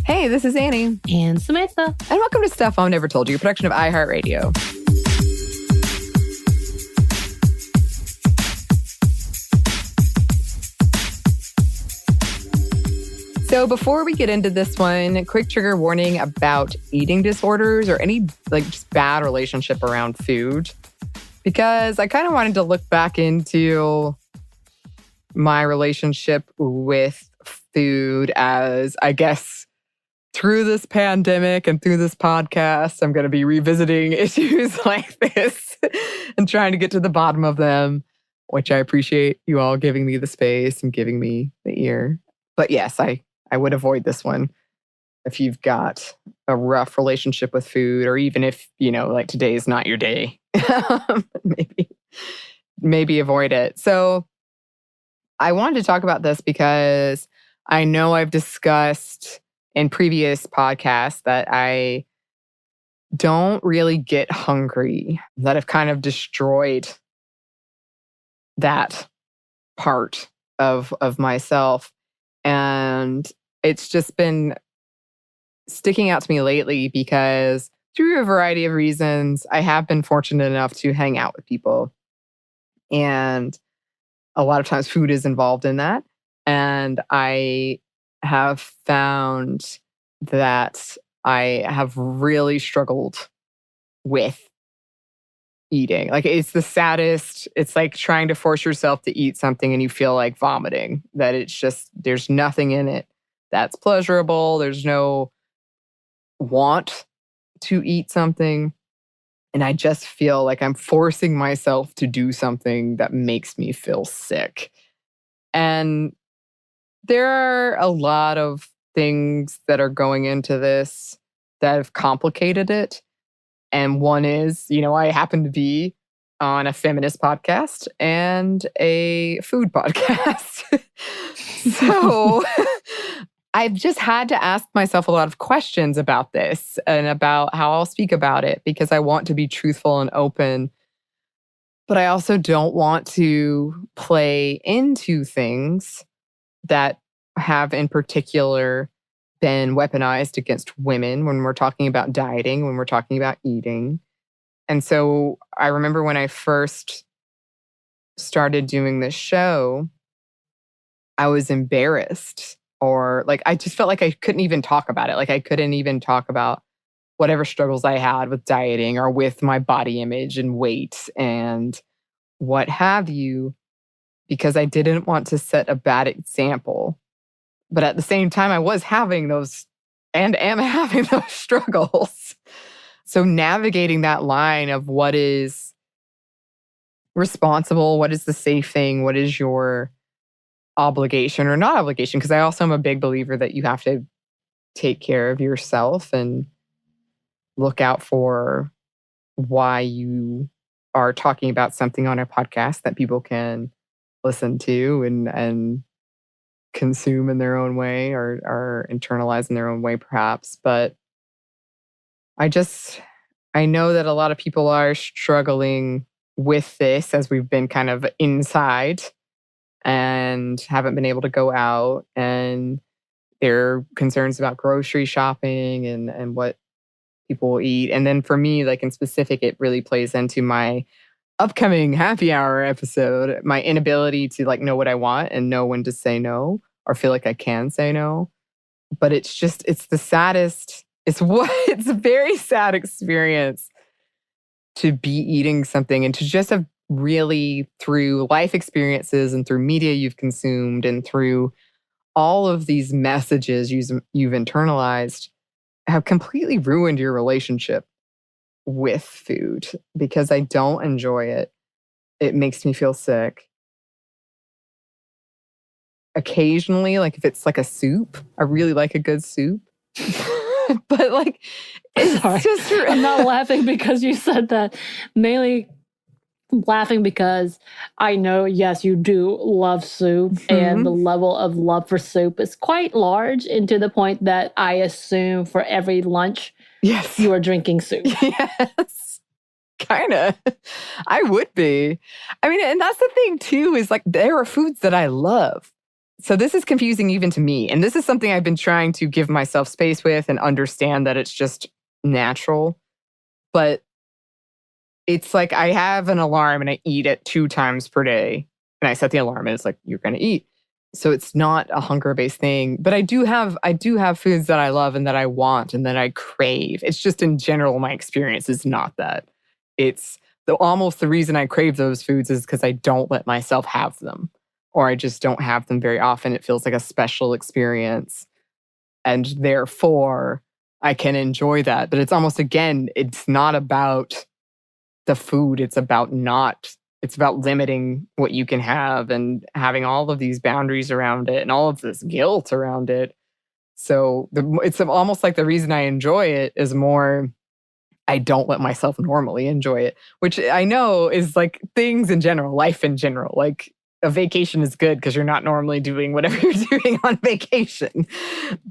Hey, this is Anney and Samantha. And welcome to Stuff Mom Never Told You, a production of iHeartRadio. So before we get into this one, quick trigger warning about eating disorders or any just bad relationship around food. Because I kind of wanted to look back into my relationship with food as, I guess, through this pandemic and through this podcast, I'm going to be revisiting issues like this and trying to get to the bottom of them, which I appreciate you all giving me the space and giving me the ear. But yes, I would avoid this one if you've got a rough relationship with food, or even if, today is not your day. maybe avoid it. So I wanted to talk about this because I know I've discussed in previous podcasts that I don't really get hungry, that I've kind of destroyed that part of myself. And it's just been sticking out to me lately because through a variety of reasons, I have been fortunate enough to hang out with people. And a lot of times food is involved in that. And I have found that I have really struggled with eating. It's the saddest. It's like trying to force yourself to eat something and you feel like vomiting, that it's just, there's nothing in it that's pleasurable. There's no want to eat something. And I just feel like I'm forcing myself to do something that makes me feel sick. And there are a lot of things that are going into this that have complicated it. And one is, I happen to be on a feminist podcast and a food podcast. So I've just had to ask myself a lot of questions about this and about how I'll speak about it, because I want to be truthful and open. But I also don't want to play into things that have in particular been weaponized against women when we're talking about dieting, when we're talking about eating. And so I remember when I first started doing this show, I was embarrassed, or I just felt like I couldn't even talk about it. I couldn't even talk about whatever struggles I had with dieting or with my body image and weight and what have you, because I didn't want to set a bad example. But at the same time, I was having those and am having those struggles. So navigating that line of what is responsible, what is the safe thing, what is your obligation or not obligation, because I also am a big believer that you have to take care of yourself and look out for why you are talking about something on a podcast that people can listen to and consume in their own way or internalize in their own way, perhaps. But I know that a lot of people are struggling with this as we've been kind of inside and haven't been able to go out, and there are concerns about grocery shopping and what people will eat. And then for me, in specific, it really plays into my upcoming happy hour episode, my inability to know what I want and know when to say no or feel like I can say no. But it's the saddest. It's a very sad experience to be eating something and to just have really, through life experiences and through media you've consumed and through all of these messages you've internalized, have completely ruined your relationship with food, because I don't enjoy it. It makes me feel sick. Occasionally, if it's a soup, I really like a good soup. But it's Sorry. just... I'm not laughing because you said that. Mainly laughing because I know, yes, you do love soup, and the level of love for soup is quite large, and to the point that I assume for every lunch, yes, you are drinking soup. Yes. Kind of. I would be. I mean, and that's the thing too, is there are foods that I love. So this is confusing even to me. And this is something I've been trying to give myself space with and understand that it's just natural. But it's like I have an alarm and I eat it 2 times per day. And I set the alarm and it's like, you're going to eat. So it's not a hunger-based thing. But I do have foods that I love and that I want and that I crave. It's just in general, my experience is not that. It's almost the reason I crave those foods is because I don't let myself have them. Or I just don't have them very often. It feels like a special experience. And therefore, I can enjoy that. But it's almost, again, it's not about the food. It's about limiting what you can have and having all of these boundaries around it and all of this guilt around it. So it's almost like the reason I enjoy it is more, I don't let myself normally enjoy it, which I know is like things in general, life in general. Like a vacation is good because you're not normally doing whatever you're doing on vacation.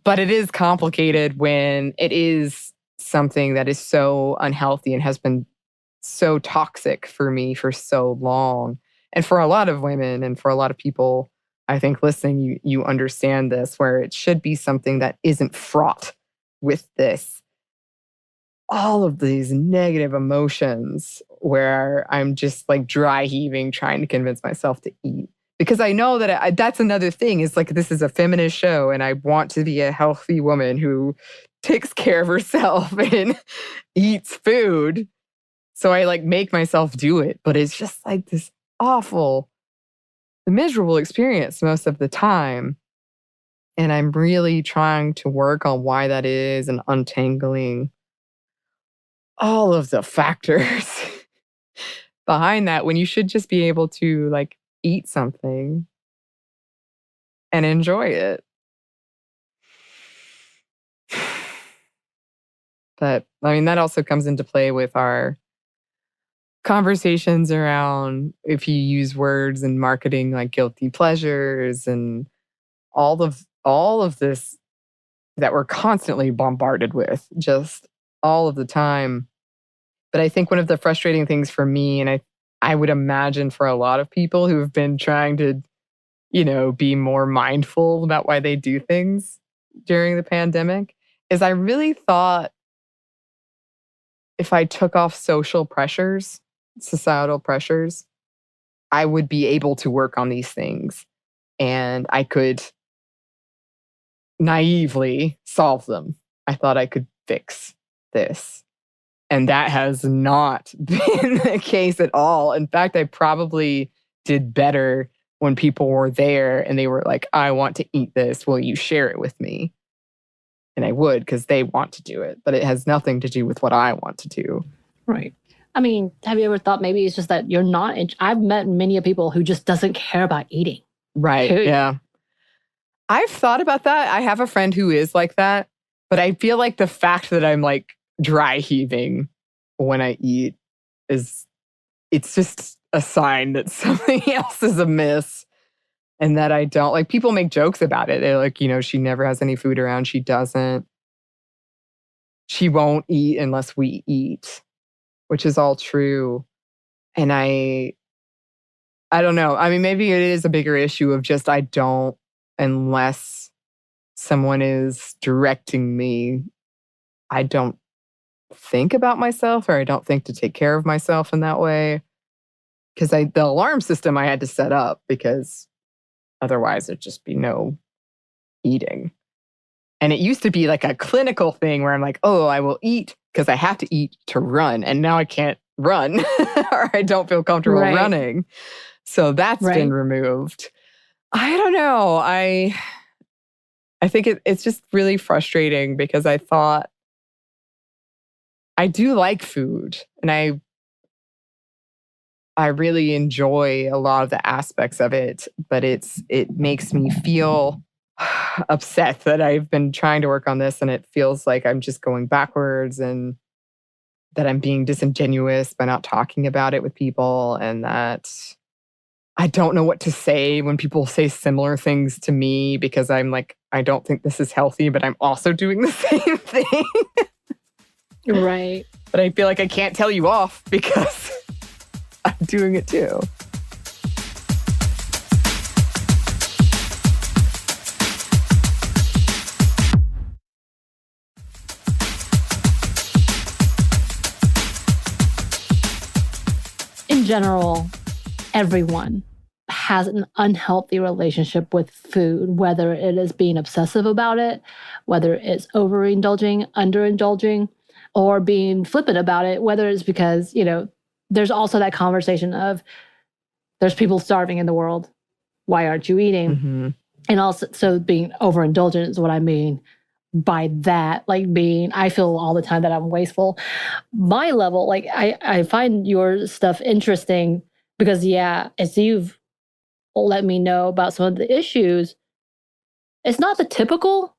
But it is complicated when it is something that is so unhealthy and has been so toxic for me for so long. And for a lot of women and for a lot of people, I think listening, you understand this, where it should be something that isn't fraught with all of these negative emotions where I'm just like dry heaving, trying to convince myself to eat. Because I know that that's another thing is like, this is a feminist show and I want to be a healthy woman who takes care of herself and eats food. So I like make myself do it, but it's just like this awful, miserable experience most of the time. And I'm really trying to work on why that is and untangling all of the factors behind that when you should just be able to like eat something and enjoy it. But I mean, that also comes into play with our conversations around if you use words in marketing like guilty pleasures and all of this that we're constantly bombarded with just all of the time. But I think one of the frustrating things for me, and I would imagine for a lot of people who have been trying to, be more mindful about why they do things during the pandemic, is I really thought if I took off social pressures, societal pressures, I would be able to work on these things and I could naively solve them. I thought I could fix this. And that has not been the case at all. In fact, I probably did better when people were there and they were like, I want to eat this. Will you share it with me? And I would because they want to do it. But it has nothing to do with what I want to do. Right. I mean, have you ever thought maybe it's just that you're not... I've met many people who just doesn't care about eating. Right. Yeah. I've thought about that. I have a friend who is like that. But I feel like the fact that I'm like dry heaving when I eat it's just a sign that something else is amiss and that I don't like. People make jokes about it. They're like, she never has any food around. She won't eat unless we eat, which is all true. And I don't know. I mean, maybe it is a bigger issue of just I don't, unless someone is directing me, I don't think about myself or I don't think to take care of myself in that way. Because the alarm system I had to set up because otherwise there'd just be no eating. And it used to be like a clinical thing where I'm like, oh, I will eat because I have to eat to run. And now I can't run or I don't feel comfortable running. So that's been removed. I don't know. I think it's just really frustrating because I thought I do like food and I really enjoy a lot of the aspects of it, but it makes me feel upset that I've been trying to work on this and it feels like I'm just going backwards and that I'm being disingenuous by not talking about it with people and that I don't know what to say when people say similar things to me because I'm like, I don't think this is healthy, but I'm also doing the same thing. Right. But I feel like I can't tell you off because I'm doing it too. general, everyone has an unhealthy relationship with food, whether it is being obsessive about it, whether it's overindulging, underindulging, or being flippant about it, whether it's because, there's also that conversation of there's people starving in the world. Why aren't you eating? Mm-hmm. And also, so being overindulgent is what I mean by that, I feel all the time that I'm wasteful. My level, I find your stuff interesting because, as you've let me know about some of the issues, it's not the typical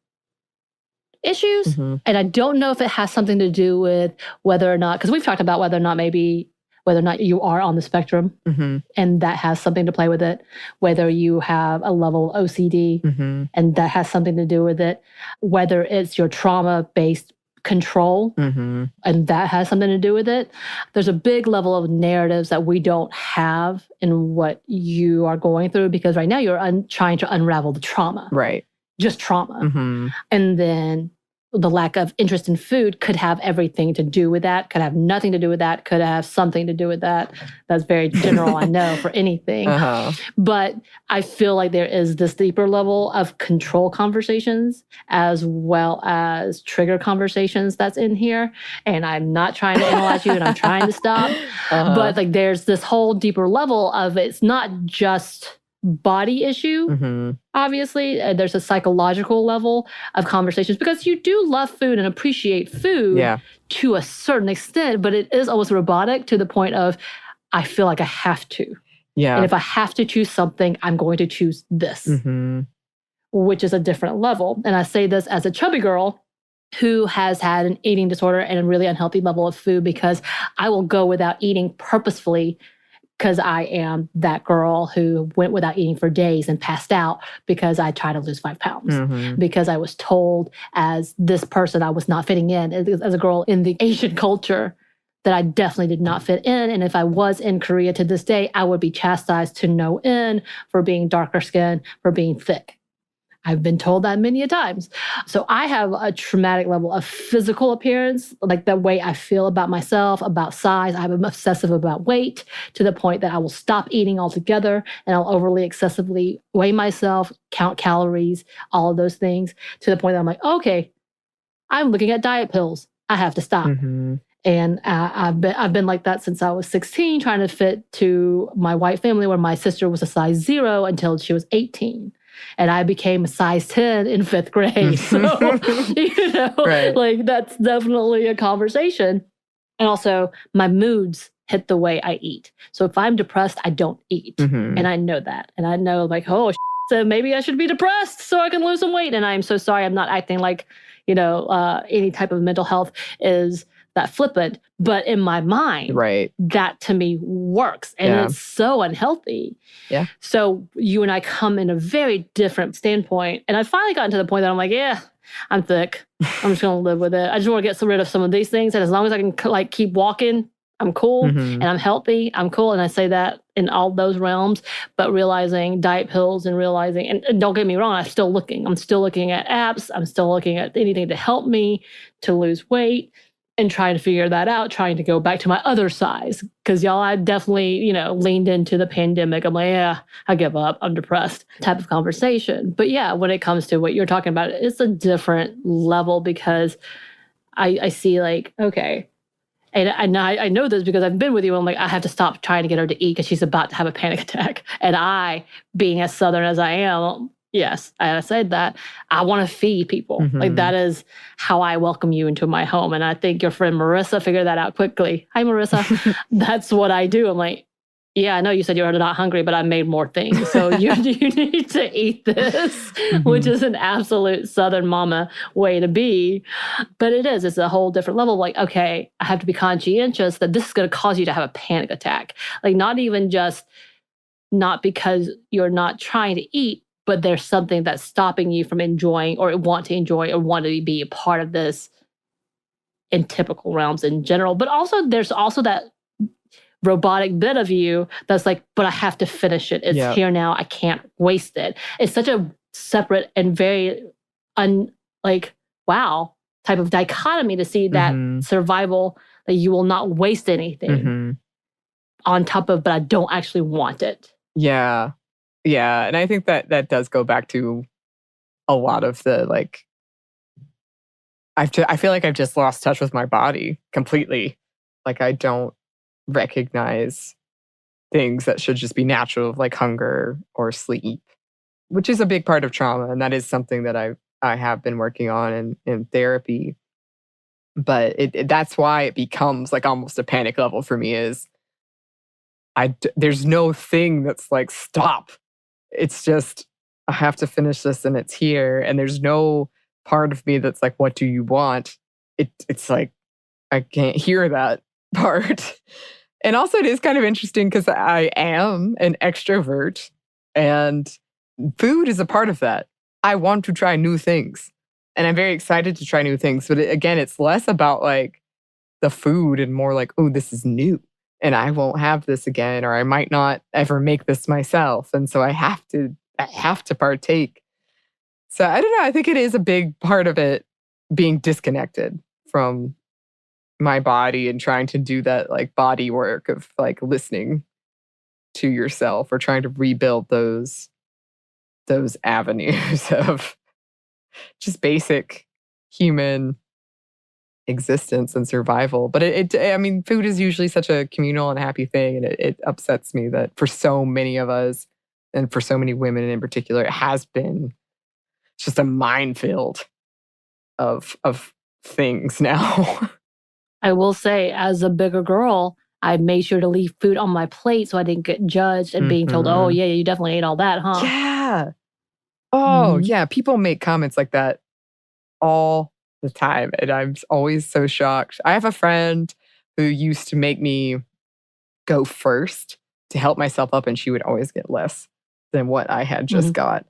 issues. Mm-hmm. And I don't know if it has something to do with whether or not, because we've talked about whether or not you are on the spectrum, mm-hmm. and that has something to play with it, whether you have a level of OCD, mm-hmm. and that has something to do with it, whether it's your trauma-based control, mm-hmm. and that has something to do with it. There's a big level of narratives that we don't have in what you are going through, because right now you're trying to unravel the trauma. Right. Just trauma. Mm-hmm. And then the lack of interest in food could have everything to do with that, could have nothing to do with that, could have something to do with that. That's very general, I know, for anything. Uh-huh. But I feel like there is this deeper level of control conversations as well as trigger conversations that's in here. And I'm not trying to analyze you, and I'm trying to stop. Uh-huh. But there's this whole deeper level of it's not just body issue. Mm-hmm. Obviously, there's a psychological level of conversations, because you do love food and appreciate food to a certain extent, but it is almost robotic to the point of, I feel like I have to. Yeah. And if I have to choose something, I'm going to choose this, mm-hmm. which is a different level. And I say this as a chubby girl who has had an eating disorder and a really unhealthy level of food, because I will go without eating purposefully, because I am that girl who went without eating for days and passed out because I tried to lose 5 pounds. Mm-hmm. Because I was told as this person I was not fitting in, as a girl in the Asian culture, that I definitely did not fit in. And if I was in Korea to this day, I would be chastised to no end for being darker skinned, for being thick. I've been told that many a times. So I have a traumatic level of physical appearance, like the way I feel about myself, about size. I'm obsessive about weight, to the point that I will stop eating altogether, and I'll overly excessively weigh myself, count calories, all of those things, to the point that I'm like, okay, I'm looking at diet pills. I have to stop. Mm-hmm. And I've been like that since I was 16, trying to fit to my white family, where my sister was a size 0 until she was 18. And I became a size 10 in 5th grade. So, right. That's definitely a conversation. And also, my moods hit the way I eat. So if I'm depressed, I don't eat. Mm-hmm. And I know that. And I know, so maybe I should be depressed so I can lose some weight. And I'm so sorry, I'm not acting like, any type of mental health is that flippant. But in my mind, right, that to me works. And it's so unhealthy. Yeah. So you and I come in a very different standpoint. And I finally gotten to the point that I'm like, I'm thick. I'm just going to live with it. I just want to get rid of some of these things. And as long as I can keep walking, I'm cool. Mm-hmm. And I'm healthy. I'm cool. And I say that in all those realms, but realizing diet pills and realizing, and don't get me wrong, I'm still looking at apps. I'm still looking at anything to help me to lose weight, and trying to figure that out, trying to go back to my other size. Because y'all, I definitely, leaned into the pandemic. I'm like, I give up. I'm depressed type of conversation. But when it comes to what you're talking about, it's a different level, because I see okay. And I know this because I've been with you. I'm like, I have to stop trying to get her to eat because she's about to have a panic attack. And I, being as Southern as I am, yes, I said that, I want to feed people. Mm-hmm. That is how I welcome you into my home. And I think your friend Marissa figured that out quickly. Hi, Marissa. That's what I do. I'm like, I know you said you're not hungry, but I made more things. So you need to eat this, mm-hmm. which is an absolute Southern mama way to be. But it's a whole different level. Okay, I have to be conscientious that this is going to cause you to have a panic attack. Not even just, not because you're not trying to eat, but there's something that's stopping you from enjoying or want to enjoy or want to be a part of this in typical realms in general. But also there's also that robotic bit of you that's like, but I have to finish it. It's here now. I can't waste it. It's such a separate and very wow type of dichotomy to see that mm-hmm. survival, that you will not waste anything. Mm-hmm. on top of, but I don't actually want it. Yeah. Yeah. And I think that does go back to a lot of the like, I feel like I've just lost touch with my body completely. Like I don't recognize things that should just be natural, like hunger or sleep, which is a big part of trauma. And that is something that I have been working on in therapy. But that's why it becomes like almost a panic level for me is there's no thing that's like, stop. It's just, I have to finish this and it's here. And there's no part of me that's like, what do you want? It's like, I can't hear that part. And also it is kind of interesting because I am an extrovert and food is a part of that. I want to try new things and I'm very excited to try new things. But again, it's less about like the food and more like, oh, this is new and I won't have this again, or I might not ever make this myself. And so I have to partake. So I don't know. I think it is a big part of it being disconnected from my body and trying to do that like body work of like listening to yourself or trying to rebuild those avenues of just basic human existence and survival. But I mean, food is usually such a communal and happy thing. And it upsets me that for so many of us and for so many women in particular, it has been just a minefield of things now. I will say, as a bigger girl, I made sure to leave food on my plate so I didn't get judged and being told, oh, yeah, you definitely ate all that, huh? Yeah. Oh, yeah. People make comments like that all the time. And I'm always so shocked. I have a friend who used to make me go first to help myself up, and she would always get less than what I had just got.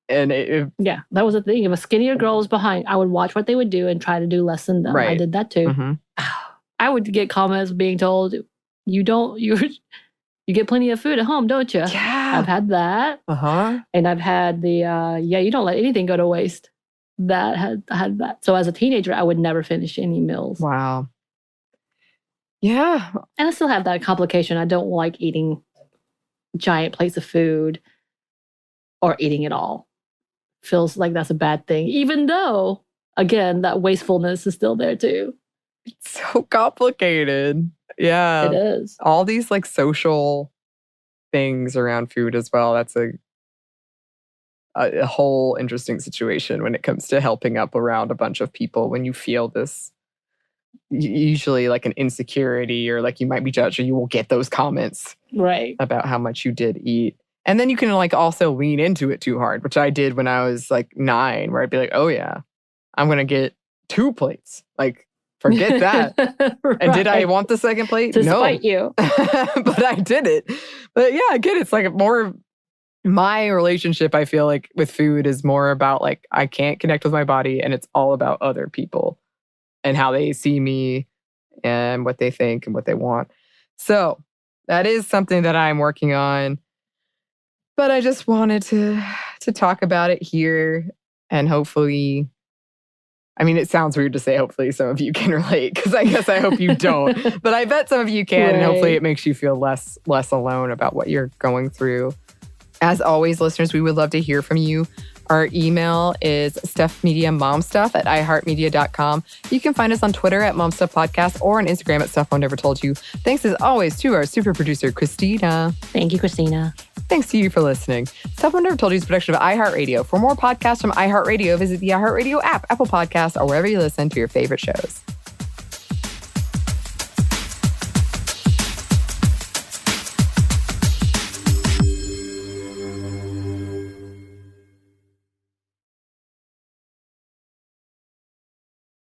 And yeah, that was the thing. If a skinnier girl was behind, I would watch what they would do and try to do less than them. Right. I did that too. I would get comments being told, you get plenty of food at home, don't you? Yeah. I've had that. And I've had the, you don't let anything go to waste. I had that. So as a teenager, I would never finish any meals. Wow. Yeah. And I still have that complication. I don't like eating giant plates of food or eating it all. Feels like that's a bad thing, even though, again, that wastefulness is still there too. It's so complicated. Yeah. It is. All these like social things around food as well. That's a whole interesting situation when it comes to helping up around a bunch of people when you feel this, usually like an insecurity or like you might be judged or you will get those comments about how much you did eat. And then you can like also lean into it too hard, which I did when I was like 9, where I'd be like, oh yeah, I'm going to get 2 plates. Like, forget that. And did I want the second plate? To no. spite you. But I did it. But yeah, again, it's like more, my relationship, I feel like with food is more about like, I can't connect with my body and it's all about other people and how they see me and what they think and what they want. So that is something that I'm working on. But I just wanted to talk about it here and hopefully, I mean, it sounds weird to say hopefully some of you can relate because I guess I hope you don't. But I bet some of you can and hopefully it makes you feel less alone about what you're going through. As always, listeners, we would love to hear from you. Our email is stuffmediamomstuff@iheartmedia.com. You can find us on Twitter @momstuffpodcast or on Instagram @stuffmonevertoldyou. Thanks as always to our super producer, Christina. Thank you, Christina. Thanks to you for listening. Stuff One Never Told You is a production of iHeartRadio. For more podcasts from iHeartRadio, visit the iHeartRadio app, Apple Podcasts, or wherever you listen to your favorite shows.